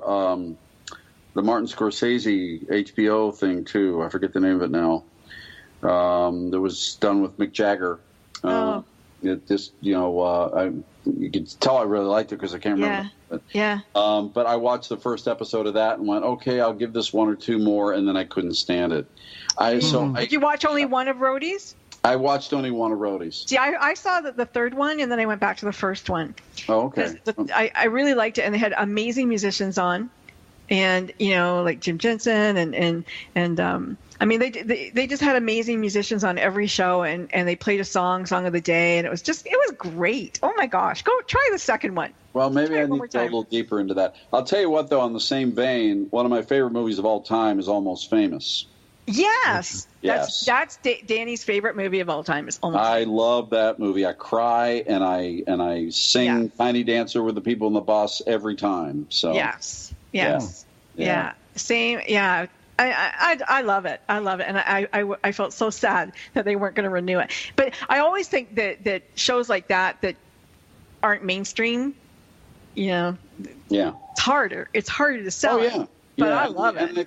the Martin Scorsese HBO thing, too. I forget the name of it now. That was done with Mick Jagger. You could tell I really liked it because I can't remember. But I watched the first episode of that and went, okay, I'll give this one or two more, and then I couldn't stand it. Did you watch only one of Roadies? I watched only one of Rhodey's. See, I saw the third one, and then I went back to the first one. Oh, okay. I really liked it, and they had amazing musicians on, and like Jim Jensen and I mean they just had amazing musicians on every show, and they played a song of the day, and it was great. Oh my gosh, go try the second one. Well, maybe I need to go a little deeper into that. I'll tell you what, though, on the same vein, one of my favorite movies of all time is Almost Famous. Yes. That's Danny's favorite movie of all time. Is Almost Famous. I love that movie. I cry and I sing Tiny Dancer with the people in the bus every time. So yes. Same. Yeah. I love it. I love it, and I felt so sad that they weren't going to renew it. But I always think that shows like that aren't mainstream, it's harder. It's harder to sell. Oh yeah. But I love it. And I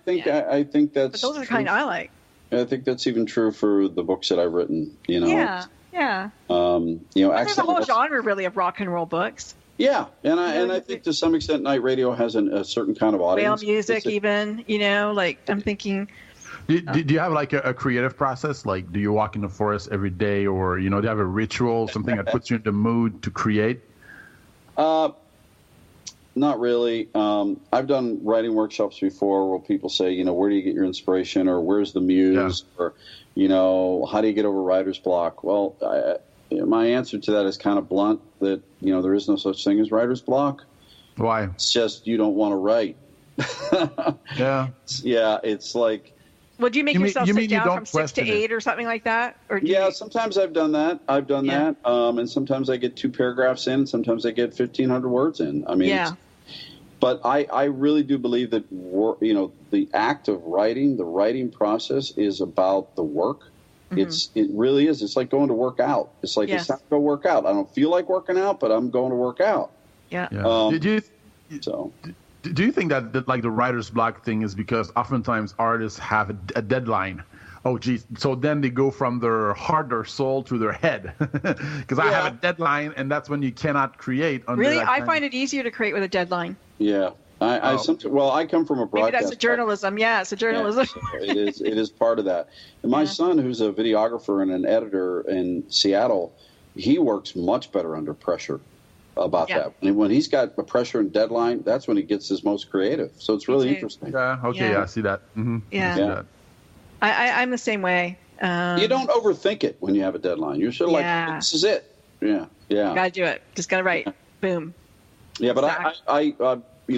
think that's. But those are the kind I like. I think that's even true for the books that I've written. Yeah. There's a whole genre really of rock and roll books. Yeah, and I think to some extent, night radio has a certain kind of audience. Whale music, even, like I'm thinking. Do you have like a creative process? Like, do you walk in the forest every day, or do you have a ritual, something that puts you in the mood to create? Not really. I've done writing workshops before where people say, where do you get your inspiration, or where's the muse, or how do you get over writer's block? Well, my answer to that is kind of blunt, that there is no such thing as writer's block. Why? It's just you don't want to write. Yeah. Yeah, it's like. Well, do you make yourself sit down from 6 to 8 or something like that? Or sometimes I've done that. That, and sometimes I get 2 paragraphs in, and sometimes I get 1,500 words in. I mean, but I really do believe that the act of writing, the writing process, is about the work. Mm-hmm. It really is. It's like going to work out. It's like it's time to go work out. I don't feel like working out, but I'm going to work out. Yeah. Do you think that like the writer's block thing is because oftentimes artists have a deadline? Oh, geez. So then they go from their heart or soul to their head. Because I have a deadline, and that's when you cannot create. Really? I find it easier to create with a deadline. Yeah. I come from a broadcast. Maybe that's a journalism. Yeah, it's a journalism. Yeah, it is part of that. And my son, who's a videographer and an editor in Seattle, he works much better under pressure about that. And when he's got a pressure and deadline, that's when he gets his most creative. So it's really interesting. Yeah. Okay. Yeah. I see that. Mm-hmm. Yeah. I'm the same way. You don't overthink it when you have a deadline. You're sort of like, this is it. Yeah. Yeah. Gotta do it. Just gotta write. Boom. Yeah, but I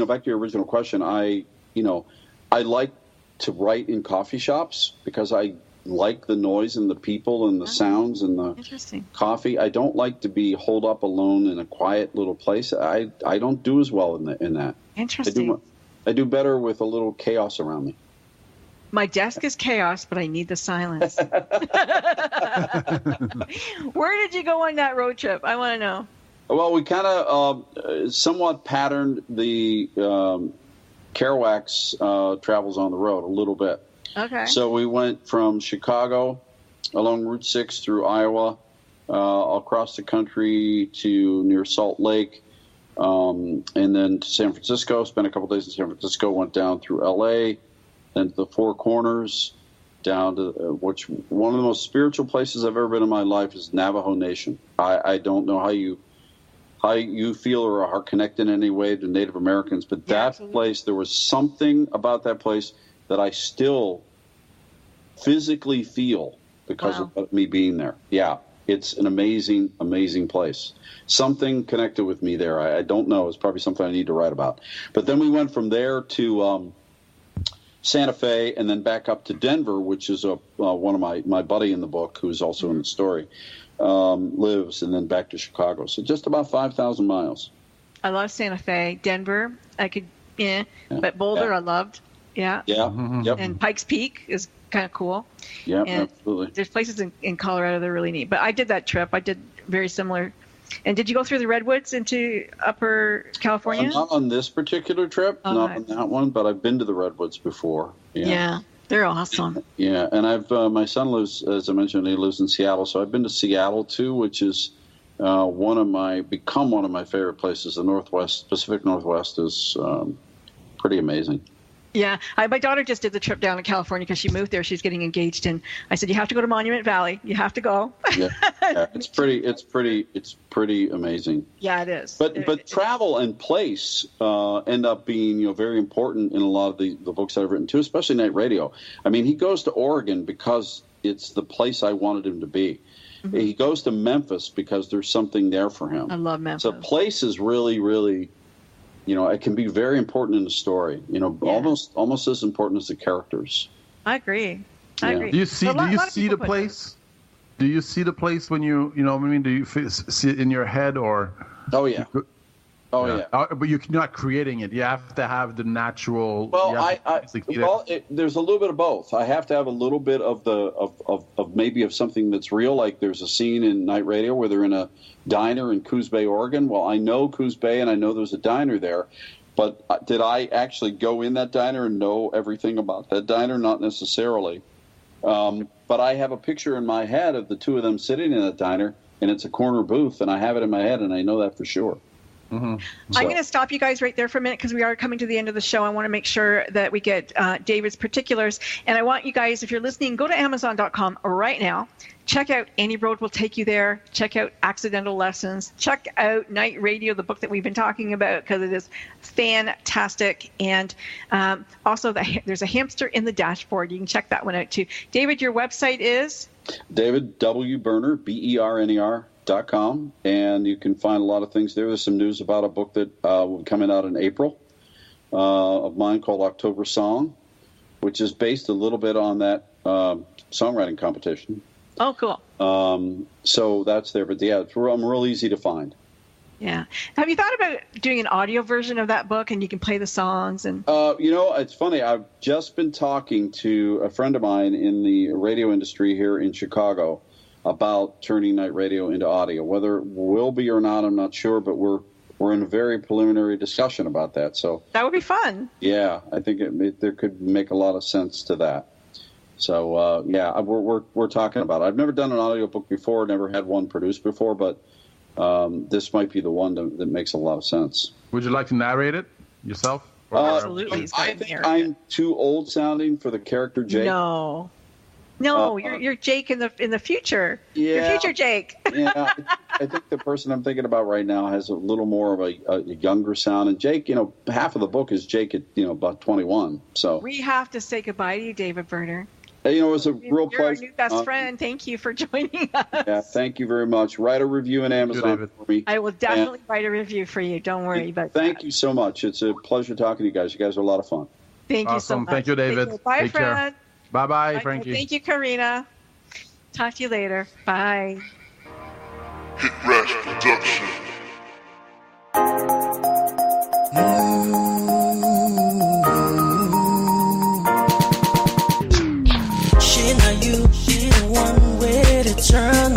back to your original question, I like to write in coffee shops because I like the noise and the people and the sounds and the coffee. I don't like to be holed up alone in a quiet little place. I don't do as well in that. Interesting. I do better with a little chaos around me. My desk is chaos, but I need the silence. Where did you go on that road trip? I want to know. Well, we kind of somewhat patterned the Kerouac's travels on the road a little bit. Okay. So we went from Chicago along Route 6 through Iowa, across the country to near Salt Lake, and then to San Francisco. Spent a couple days in San Francisco, went down through L.A., then to the Four Corners, down to which one of the most spiritual places I've ever been in my life is Navajo Nation. I don't know how you feel or are connected in any way to Native Americans, but that place, there was something about that place that I still physically feel because of me being there. Yeah, it's an amazing, amazing place. Something connected with me there. I don't know. It's probably something I need to write about. But then we went from there to Santa Fe and then back up to Denver, which is one of my buddy in the book, who's also in the story, lives, and then back to Chicago. So just about 5,000 miles. I love Santa Fe. Denver, but Boulder I loved. Yeah. Yeah. Mm-hmm. Yep. And Pikes Peak is kind of cool. Yeah, and absolutely. There's places in Colorado that are really neat. But I did that trip. I did very similar. And did you go through the Redwoods into Upper California? Not on this particular trip, not on that one, but I've been to the Redwoods before. Yeah, they're awesome. Yeah, and I've my son lives, as I mentioned, he lives in Seattle, so I've been to Seattle too, which is become one of my favorite places. The Pacific Northwest is pretty amazing. Yeah, my daughter just did the trip down to California because she moved there. She's getting engaged, and I said, "You have to go to Monument Valley. You have to go." Yeah, it's pretty amazing. Yeah, it is. But travel and place end up being very important in a lot of the books that I've written too, especially Night Radio. I mean, he goes to Oregon because it's the place I wanted him to be. Mm-hmm. He goes to Memphis because there's something there for him. I love Memphis. So place is really, really, it can be very important in the story. Almost as important as the characters. I agree. Yeah. Do you see the place? Do you see the place when you do you see it in your head or? Oh yeah. Yeah. But you're not creating it. You have to have the natural. Well, there's a little bit of both. I have to have a little bit of maybe of something that's real. Like there's a scene in Night Radio where they're in a diner in Coos Bay, Oregon. Well, I know Coos Bay and I know there's a diner there, but did I actually go in that diner and know everything about that diner? Not necessarily. But I have a picture in my head of the two of them sitting in that diner, and it's a corner booth, and I have it in my head, and I know that for sure. Mm-hmm. I'm going to stop you guys right there for a minute because we are coming to the end of the show. I want to make sure that we get David's particulars. And I want you guys, if you're listening, go to Amazon.com right now. Check out Any Road Will Take You There. Check out Accidental Lessons. Check out Night Radio, the book that we've been talking about, because it is fantastic. And also there's a hamster in the dashboard. You can check that one out too. David, your website is? David W Berner, BERNER.com, and you can find a lot of things there. There's some news about a book that will be coming out in April of mine called October Song, which is based a little bit on that songwriting competition. Oh, cool. So that's there, but yeah, I'm real easy to find. Yeah. Have you thought about doing an audio version of that book, and you can play the songs? And it's funny. I've just been talking to a friend of mine in the radio industry here in Chicago about turning Night Radio into audio. Whether it will be or not, I'm not sure, but we're in a very preliminary discussion about that. So that would be fun. Yeah, I think there could make a lot of sense to that. So we're talking about it. I've never done an audio book before, never had one produced before, but this might be the one that makes a lot of sense. Would you like to narrate it yourself? Absolutely. I think I'm too old sounding for the character Jake. No, you're Jake in the future. Yeah, your future Jake. Yeah, I think the person I'm thinking about right now has a little more of a younger sound. And Jake, half of the book is Jake at about 21. So we have to say goodbye to you, David Berner. It was a real pleasure. You're our new best friend. Thank you for joining us. Yeah, thank you very much. Write a review on Amazon for me. I will definitely write a review for you. Don't worry about that. Thank you so much. It's a pleasure talking to you guys. You guys are a lot of fun. Thank you so much. Thank you, David. Thank you. Bye, Take Fred. care. Bye-bye, Frankie. Thank you, Karina. Talk to you later. Bye. Hit Rash Production. She not you, she the one way to turn